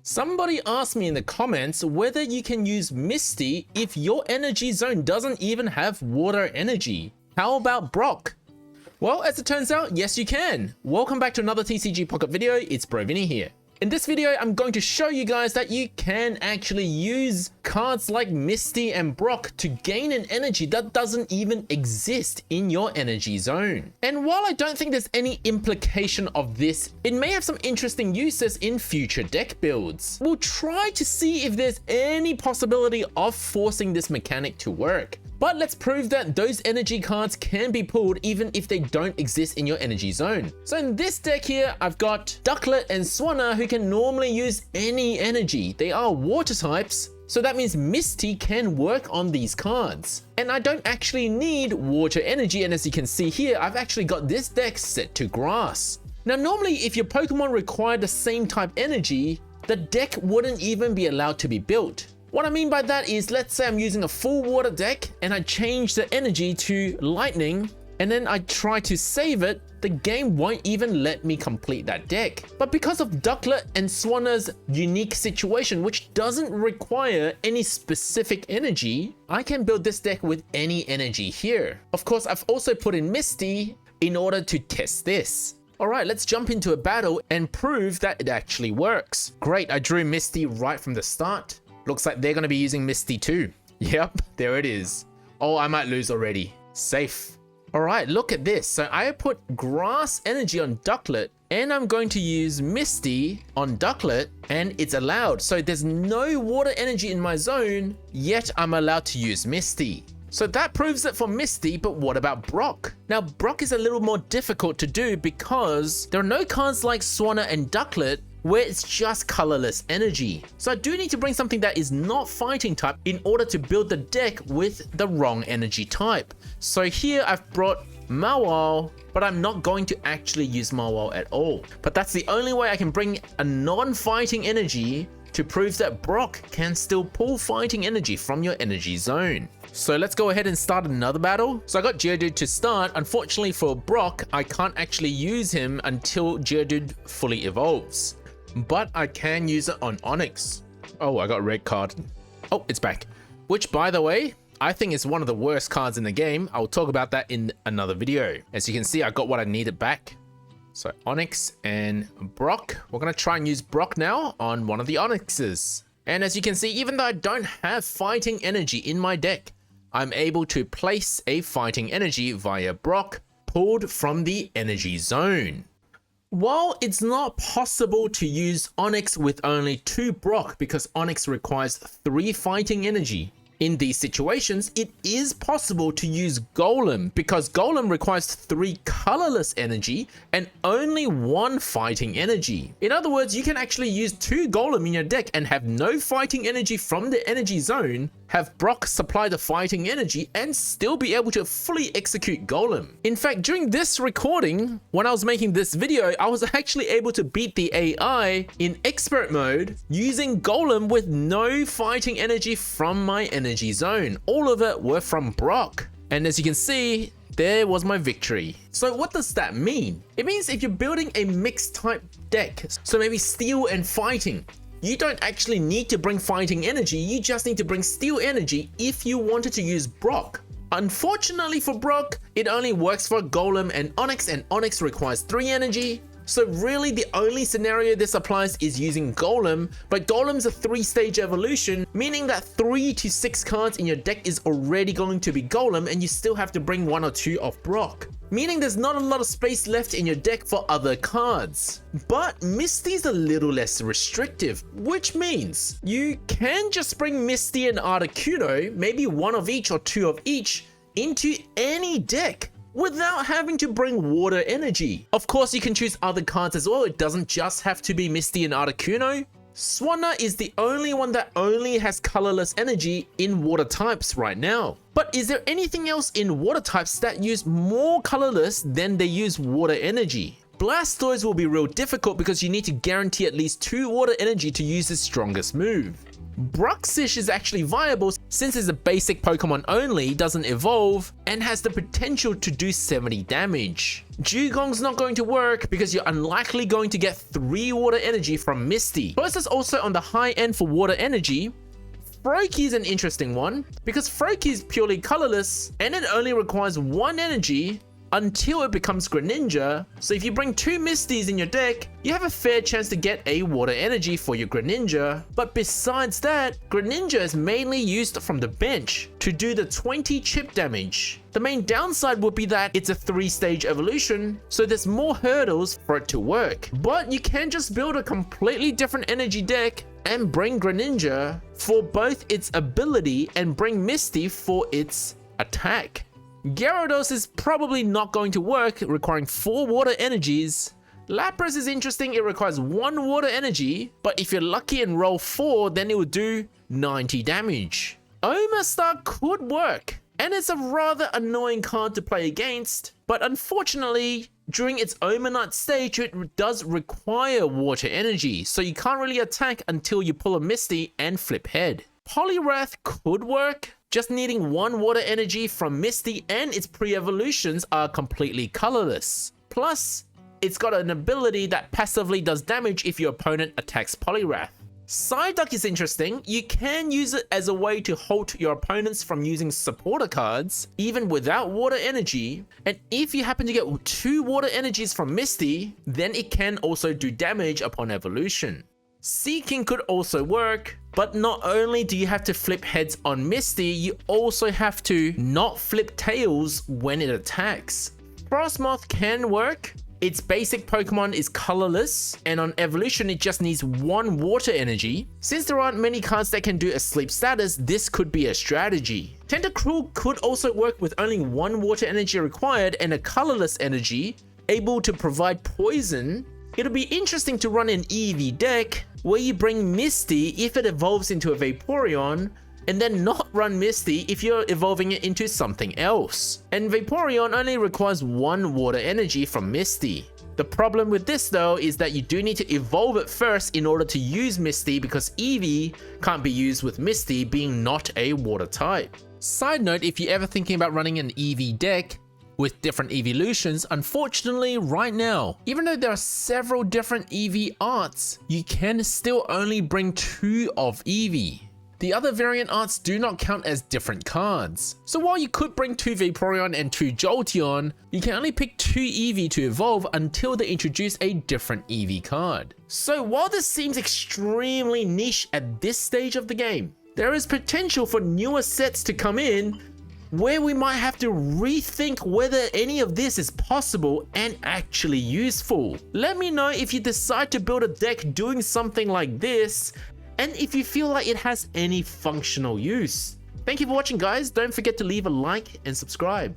Somebody asked me in the comments whether you can use Misty if your energy zone doesn't even have water energy. How about Brock? Well, as it turns out, yes you can. Welcome back to another TCG Pocket video, it's Brovinnie here. In this video, I'm going to show you guys that you can actually use cards like Misty and Brock to gain an energy that doesn't even exist in your energy zone. And while I don't think there's any implication of this, it may have some interesting uses in future deck builds. We'll try to see if there's any possibility of forcing this mechanic to work. But let's prove that those energy cards can be pulled even if they don't exist in your energy zone. So in this deck here, I've got Ducklett and Swanna who can normally use any energy. They are water types, so that means Misty can work on these cards. And I don't actually need water energy, and as you can see here, I've actually got this deck set to grass. Now normally if your Pokemon require the same type energy, the deck wouldn't even be allowed to be built. What I mean by that is, let's say I'm using a full water deck and I change the energy to lightning and then I try to save it, the game won't even let me complete that deck. But because of Ducklett and Swanna's unique situation, which doesn't require any specific energy, I can build this deck with any energy here. Of course, I've also put in Misty in order to test this. Alright, let's jump into a battle and prove that it actually works. Great, I drew Misty right from the start. Looks like they're going to be using Misty too. Yep, there it is. Oh, I might lose already. Safe. Alright, look at this. So I put grass energy on Ducklett and I'm going to use Misty on Ducklett and it's allowed. So there's no water energy in my zone, yet I'm allowed to use Misty. So that proves it for Misty, but what about Brock? Now Brock is a little more difficult to do because there are no cards like Swanna and Ducklett where it's just colorless energy. So I do need to bring something that is not fighting type in order to build the deck with the wrong energy type. So here I've brought Mawile, but I'm not going to actually use Mawile at all. But that's the only way I can bring a non-fighting energy to prove that Brock can still pull fighting energy from your energy zone. So let's go ahead and start another battle. So I got Geodude to start. Unfortunately for Brock, I can't actually use him until Geodude fully evolves. But I can use it on Onyx. Oh, I got a red card. Oh, it's back. Which, by the way, I think is one of the worst cards in the game. I'll talk about that in another video. As you can see, I got what I needed back. So Onyx and Brock. We're going to try and use Brock now on one of the Onyxes. And as you can see, even though I don't have fighting energy in my deck, I'm able to place a fighting energy via Brock pulled from the energy zone. While it's not possible to use Onyx with only 2 Brock because Onyx requires 3 fighting energy, in these situations, it is possible to use Golem because Golem requires 3 colorless energy and only 1 fighting energy. In other words, you can actually use 2 Golem in your deck and have no fighting energy from the energy zone, have Brock supply the fighting energy and still be able to fully execute Golem. In fact, during this recording, when I was making this video, I was actually able to beat the AI in expert mode using Golem with no fighting energy from my energy zone. All of it were from Brock. And as you can see, there was my victory. So what does that mean? It means if you're building a mixed type deck, so maybe steel and fighting, you don't actually need to bring fighting energy, you just need to bring steel energy if you wanted to use Brock. Unfortunately for Brock, it only works for Golem and Onyx requires 3 energy. So really the only scenario this applies is using Golem, but Golem's a 3-stage evolution, meaning that 3 to 6 cards in your deck is already going to be Golem and you still have to bring 1 or 2 of Brock. Meaning there's not a lot of space left in your deck for other cards. But Misty's a little less restrictive, which means you can just bring Misty and Articuno, maybe 1 of each or 2 of each, into any deck without having to bring water energy. Of course, you can choose other cards as well. It doesn't just have to be Misty and Articuno. Swanna is the only one that only has colorless energy in water types right now. But is there anything else in water types that use more colorless than they use water energy? Blastoise will be real difficult because you need to guarantee at least 2 water energy to use his strongest move. Bruxish is actually viable since it's a basic Pokemon only, doesn't evolve, and has the potential to do 70 damage. Dugong's not going to work because you're unlikely going to get 3 water energy from Misty. Plus is also on the high end for water energy. Froakie is an interesting one because Froakie is purely colorless and it only requires 1 energy until it becomes Greninja, so if you bring 2 Misties in your deck, you have a fair chance to get a water energy for your Greninja. But besides that, Greninja is mainly used from the bench to do the 20 chip damage. The main downside would be that it's a 3-stage evolution, so there's more hurdles for it to work. But you can just build a completely different energy deck and bring Greninja for both its ability and bring Misty for its attack. Gyarados is probably not going to work, requiring 4 water energies. Lapras is interesting, it requires 1 water energy, but if you're lucky and roll 4, then it will do 90 damage. Omastar could work, and it's a rather annoying card to play against, but unfortunately, during its Omanite stage, it does require water energy, so you can't really attack until you pull a Misty and flip head. Poliwrath could work, just needing 1 water energy from Misty, and its pre-evolutions are completely colorless. Plus, it's got an ability that passively does damage if your opponent attacks Poliwrath. Psyduck is interesting. You can use it as a way to halt your opponents from using supporter cards, even without water energy. And if you happen to get 2 water energies from Misty, then it can also do damage upon evolution. Seeking could also work, but not only do you have to flip heads on Misty, you also have to not flip tails when it attacks. Frostmoth can work. Its basic Pokemon is colorless, and on evolution it just needs 1 water energy. Since there aren't many cards that can do a sleep status, this could be a strategy. Tentacruel could also work with only 1 water energy required and a colorless energy, able to provide poison. It'll be interesting to run an EV deck where you bring Misty if it evolves into a Vaporeon, and then not run Misty if you're evolving it into something else. And Vaporeon only requires 1 water energy from Misty. The problem with this though is that you do need to evolve it first in order to use Misty, because Eevee can't be used with Misty being not a water type. Side note, if you're ever thinking about running an EV deck with different evolutions, unfortunately right now, even though there are several different EV arts, you can still only bring 2 of Eevee. The other variant arts do not count as different cards. So while you could bring 2 Vaporeon and 2 Jolteon, you can only pick 2 Eevee to evolve until they introduce a different Eevee card. So while this seems extremely niche at this stage of the game, there is potential for newer sets to come in where we might have to rethink whether any of this is possible and actually useful. Let me know if you decide to build a deck doing something like this, and if you feel like it has any functional use. Thank you for watching guys, don't forget to leave a like and subscribe.